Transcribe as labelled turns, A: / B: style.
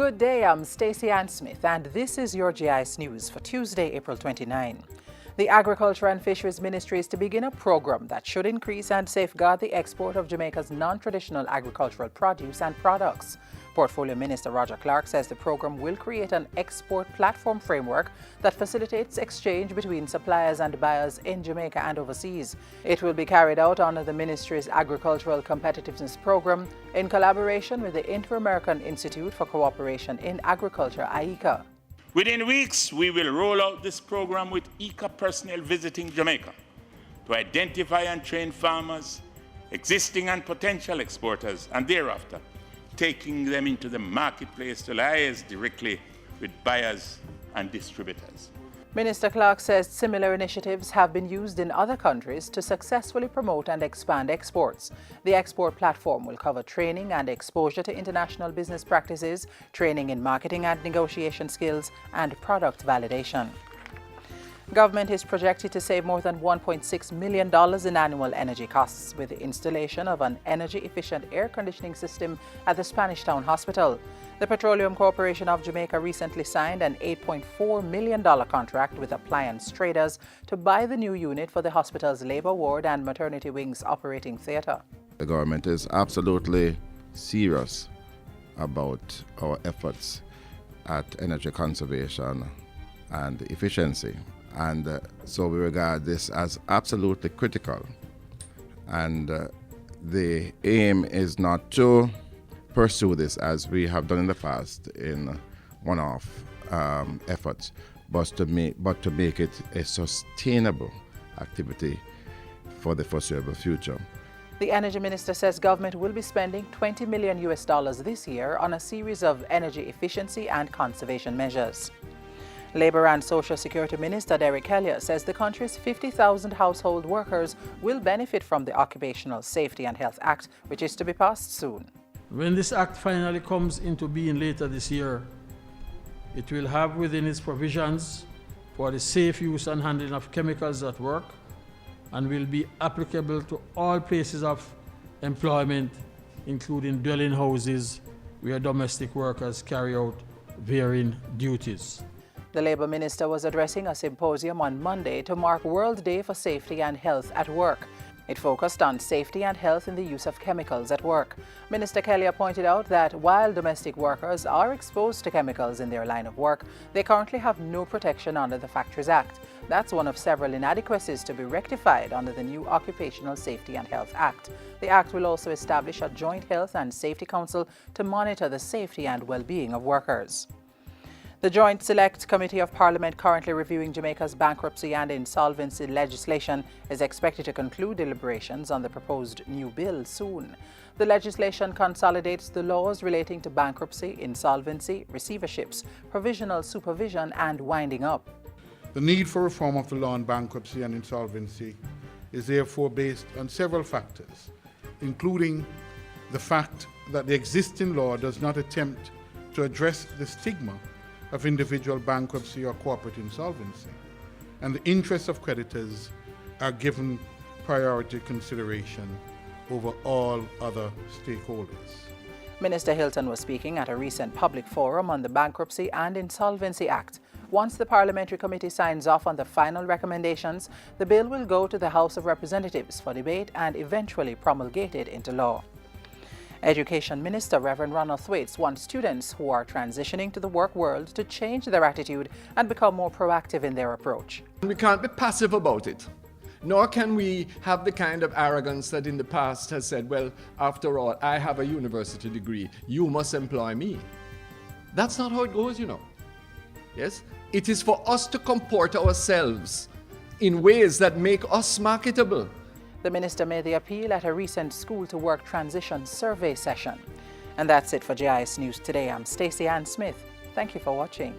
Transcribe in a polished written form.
A: Good day, I'm Stacey Ann Smith, and this is your JIS News for Tuesday, April 29. The Agriculture and Fisheries Ministry is to begin a program that should increase and safeguard the export of Jamaica's non-traditional agricultural produce and products. Portfolio Minister Roger Clark says the program will create an export platform framework that facilitates exchange between suppliers and buyers in Jamaica and overseas. It will be carried out under the ministry's Agricultural Competitiveness Program in collaboration with the Inter-American Institute for Cooperation in Agriculture, IICA.
B: Within weeks, we will roll out this program with ICA personnel visiting Jamaica to identify and train farmers, existing and potential exporters, and thereafter taking them into the marketplace to liaise directly with buyers and distributors.
A: Minister Clark says similar initiatives have been used in other countries to successfully promote and expand exports. The export platform will cover training and exposure to international business practices, training in marketing and negotiation skills, and product validation. Government is projected to save more than $1.6 million in annual energy costs with the installation of an energy-efficient air conditioning system at the Spanish Town Hospital. The Petroleum Corporation of Jamaica recently signed an $8.4 million contract with appliance traders to buy the new unit for the hospital's labor ward and maternity wing's operating theatre.
C: The government is absolutely serious about our efforts at energy conservation and efficiency. And so we regard this as absolutely critical. And the aim is not to pursue this as we have done in the past in one-off efforts, but to make it a sustainable activity for the foreseeable future.
A: The Energy Minister says government will be spending $20 million this year on a series of energy efficiency and conservation measures. Labour and Social Security Minister Derek Hellier says the country's 50,000 household workers will benefit from the Occupational Safety and Health Act, which is to be passed soon.
D: When this act finally comes into being later this year, it will have within its provisions for the safe use and handling of chemicals at work and will be applicable to all places of employment, including dwelling houses where domestic workers carry out varying duties.
A: The Labour Minister was addressing a symposium on Monday to mark World Day for Safety and Health at Work. It focused on safety and health in the use of chemicals at work. Minister Kelly pointed out that while domestic workers are exposed to chemicals in their line of work, they currently have no protection under the Factories Act. That's one of several inadequacies to be rectified under the new Occupational Safety and Health Act. The Act will also establish a Joint Health and Safety Council to monitor the safety and well-being of workers. The Joint Select Committee of Parliament, currently reviewing Jamaica's bankruptcy and insolvency legislation, is expected to conclude deliberations on the proposed new bill soon. The legislation consolidates the laws relating to bankruptcy, insolvency, receiverships, provisional supervision, and winding up.
E: The need for reform of the law on bankruptcy and insolvency is therefore based on several factors, including the fact that the existing law does not attempt to address the stigma of individual bankruptcy or corporate insolvency, and the interests of creditors are given priority consideration over all other stakeholders.
A: Minister Hilton was speaking at a recent public forum on the Bankruptcy and Insolvency Act. Once the Parliamentary Committee signs off on the final recommendations, the bill will go to the House of Representatives for debate and eventually promulgated into law. Education Minister Reverend Ronald Thwaites wants students who are transitioning to the work world to change their attitude and become more proactive in their approach.
F: We can't be passive about it, nor can we have the kind of arrogance that in the past has said, well, after all, I have a university degree, you must employ me. That's not how it goes, you know. Yes? It is for us to comport ourselves in ways that make us marketable.
A: The minister made the appeal at a recent school-to-work transition survey session. And that's it for JIS News Today. I'm Stacey Ann Smith. Thank you for watching.